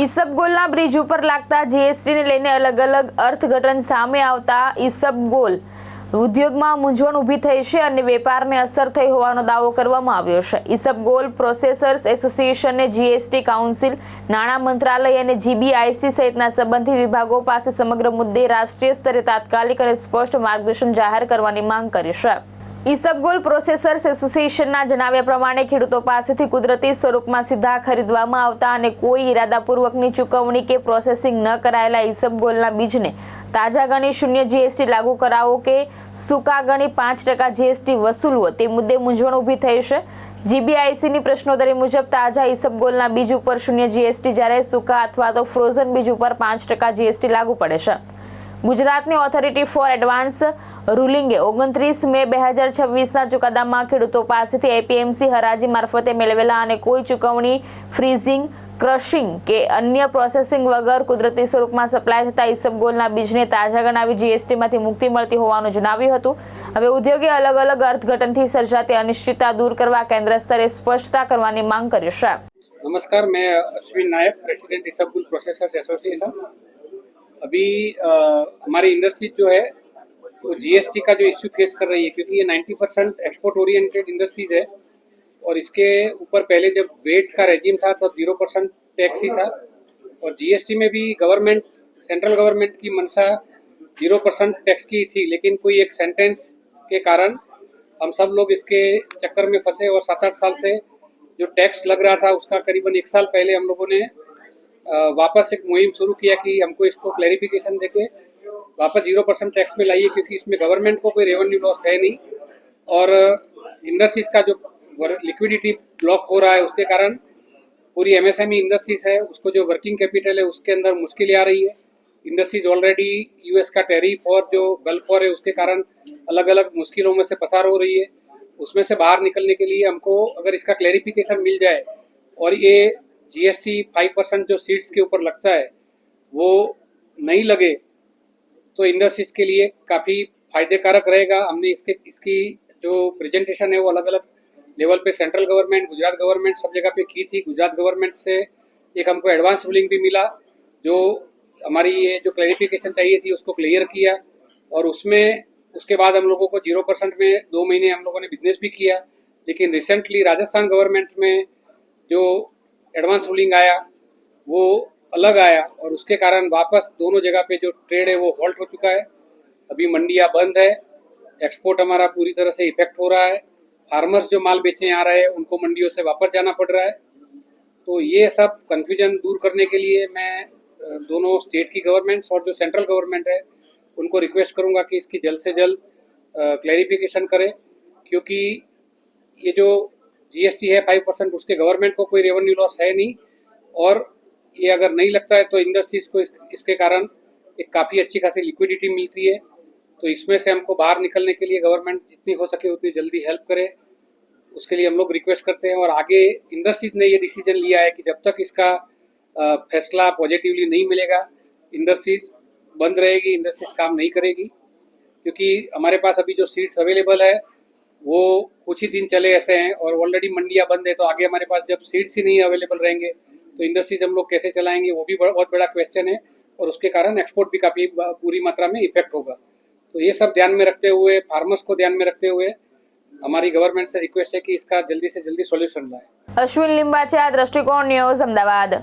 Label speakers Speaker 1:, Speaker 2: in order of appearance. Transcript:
Speaker 1: ઈસબગોલના bridge ઉપર લાગતા જીએસટીને લઈને અલગ અલગ અર્થઘટન સામે આવતા ઈસબગોલ ઉદ્યોગમાં મૂંઝવણ ઊભી થઈ છે અને વેપારને અસર થઈ હોવાનો દાવો કરવામાં આવ્યો છે। ઈસબગોલ પ્રોસેસર્સ એસોસિએશને જીએસટી કાઉન્સિલ, નાણાં મંત્રાલય અને જીબીઆઈસી સહિતના સંબંધિત વિભાગો પાસે સમગ્ર મુદ્દે રાષ્ટ્રીય સ્તરે તાત્કાલિક અને સ્પષ્ટ માર્ગદર્શન જાહેર કરવાની માંગ કરી છે। ઈસબગોલ પ્રોસેસર્સ એસોસિએશનના જણાવ્યા પ્રમાણે ખેડૂતો પાસેથી કુદરતી સ્વરૂપમાં સીધા ખરીદવામાં આવતા અને કોઈ ઇરાદાપૂર્વકની ચૂકવણી કે પ્રોસેસિંગ ન કરાયેલા ઈસબગોલના બીજને તાજા ગણી શૂન્ય જીએસટી લાગુ કરાવો કે સૂકા ગણી 5% જીએસટી વસૂલવો તે મુદ્દે મૂંઝવણ ઊભી થઈ છે। જીબીઆઈસીની પ્રશ્નોત્તરી મુજબ તાજા ઈસબગોલના બીજ ઉપર શૂન્ય જીએસટી જ્યારે સૂકા અથવા તો ફ્રોઝન બીજ ઉપર 5% જીએસટી લાગુ પડે છે। ગુજરાતની ઓથોરિટી ફોર એડવાન્સ રૂલિંગે 29 મે 2026ના ચુકાદામાં ખેડૂતો પાસેથી એપીએમસી હરાજી મારફતે મેળવેલા અને કોઈ ચૂકવણી, ફ્રીઝિંગ, ક્રશિંગ કે અન્ય પ્રોસેસિંગ વગર કુદરતી સ્વરૂપમાં સપ્લાય થતા ઈસબગોલના બીજને તાજા ગણાવી જીએસટીમાંથી મુક્તિ મળતી હોવાનું જણાવ્યું હતું। હવે ઉદ્યોગે અલગ અલગ અર્થઘટનથી સર્જાતી અનિશ્ચિતતા દૂર કરવા કેન્દ્ર સ્તરે સ્પષ્ટતા કરવાની માંગ કરી છે।
Speaker 2: नमस्कार, मैं अश्विन नायक, प्रेसिडेंट ईसबगोल प्रोसेसर्स एसोसिएशन। अभी हमारी इंडस्ट्री जो है वो जीएसटी का जो इश्यू फेस कर रही है, क्योंकि ये 90% एक्सपोर्ट ओरिएंटेड इंडस्ट्रीज है और इसके ऊपर पहले जब वेट का रेजिम था तब 0% टैक्स ही था और जीएसटी में भी गवर्नमेंट, सेंट्रल गवर्नमेंट की मंशा 0% टैक्स की थी, लेकिन कोई एक सेंटेंस के कारण हम सब लोग इसके चक्कर में फंसे और 7-8 साल से जो टैक्स लग रहा था उसका करीबन 1 साल पहले हम लोगों ने वापस एक मुहिम शुरू किया कि हमको इसको क्लैरिफिकेशन देके वापस 0% टैक्स में लाइए, क्योंकि इसमें गवर्नमेंट को कोई रेवेन्यू लॉस है नहीं और इंडस्ट्रीज का जो लिक्विडिटी ब्लॉक हो रहा है उसके कारण पूरी एमएसएमई इंडस्ट्रीज है उसको जो वर्किंग कैपिटल है उसके अंदर मुश्किलें आ रही है। इंडस्ट्रीज ऑलरेडी यूएस का टैरिफ और जो गल्फ वॉर है उसके कारण अलग अलग मुश्किलों में से पसार हो रही है। उसमें से बाहर निकलने के लिए हमको अगर इसका क्लैरिफिकेशन मिल जाए और ये जीएसटी 5% जो सीड्स के ऊपर लगता है वो नहीं लगे तो इंडस्ट्रीज के लिए काफ़ी फायदेकारक रहेगा। हमने इसकी जो प्रेजेंटेशन है वो अलग अलग लेवल पे सेंट्रल गवर्नमेंट, गुजरात गवर्नमेंट सब जगह पे की थी। गुजरात गवर्नमेंट से एक हमको एडवांस रूलिंग भी मिला, जो हमारी ये जो क्लैरिफिकेशन चाहिए थी उसको क्लियर किया और उसमें उसके बाद हम लोगों को 0% में 2 महीने हम लोगों ने बिजनेस भी किया। लेकिन रिसेंटली राजस्थान गवर्नमेंट में जो एडवांस रूलिंग आया वो अलग आया और उसके कारण वापस दोनों जगह पे जो ट्रेड है वो हॉल्ट हो चुका है। अभी मंडियाँ बंद है, एक्सपोर्ट हमारा पूरी तरह से इफेक्ट हो रहा है। फार्मर्स जो माल बेचने आ रहे हैं उनको मंडियों से वापस जाना पड़ रहा है। तो ये सब कन्फ्यूजन दूर करने के लिए मैं दोनों स्टेट की गवर्नमेंट्स और जो सेंट्रल गवर्नमेंट है उनको रिक्वेस्ट करूँगा कि इसकी जल्द से जल्द क्लैरिफिकेशन करें, क्योंकि ये जो जीएसटी है 5% उसके गवर्नमेंट को कोई रेवेन्यू लॉस है नहीं और ये अगर नहीं लगता है तो इंडस्ट्रीज को इसके कारण एक काफ़ी अच्छी खासी लिक्विडिटी मिलती है। तो इसमें से हमको बाहर निकलने के लिए गवर्नमेंट जितनी हो सके उतनी जल्दी हेल्प करे, उसके लिए हम लोग रिक्वेस्ट करते हैं। और आगे इंडस्ट्रीज ने ये डिसीजन लिया है कि जब तक इसका फैसला पॉजिटिवली नहीं मिलेगा इंडस्ट्रीज बंद रहेगी, इंडस्ट्रीज काम नहीं करेगी, क्योंकि हमारे पास अभी जो सीड्स अवेलेबल है वो कुछ ही दिन चले ऐसे हैं और ऑलरेडी मंडियाँ बंद है। तो आगे हमारे पास जब सीड्स ही नहीं अवेलेबल रहेंगे तो इंडस्ट्रीज हम लोग कैसे चलाएंगे, वो भी बहुत बड़ा क्वेश्चन है और उसके कारण एक्सपोर्ट भी काफ़ी पूरी मात्रा में इफेक्ट होगा। तो ये सब ध्यान में रखते हुए, फार्मर्स को ध्यान में रखते हुए हमारी गवर्नमेंट से रिक्वेस्ट है कि इसका जल्दी से जल्दी सॉल्यूशन लाए।
Speaker 1: अश्विन लिंबाचिया, दृष्टिकोण न्यूज़, अमदावाद।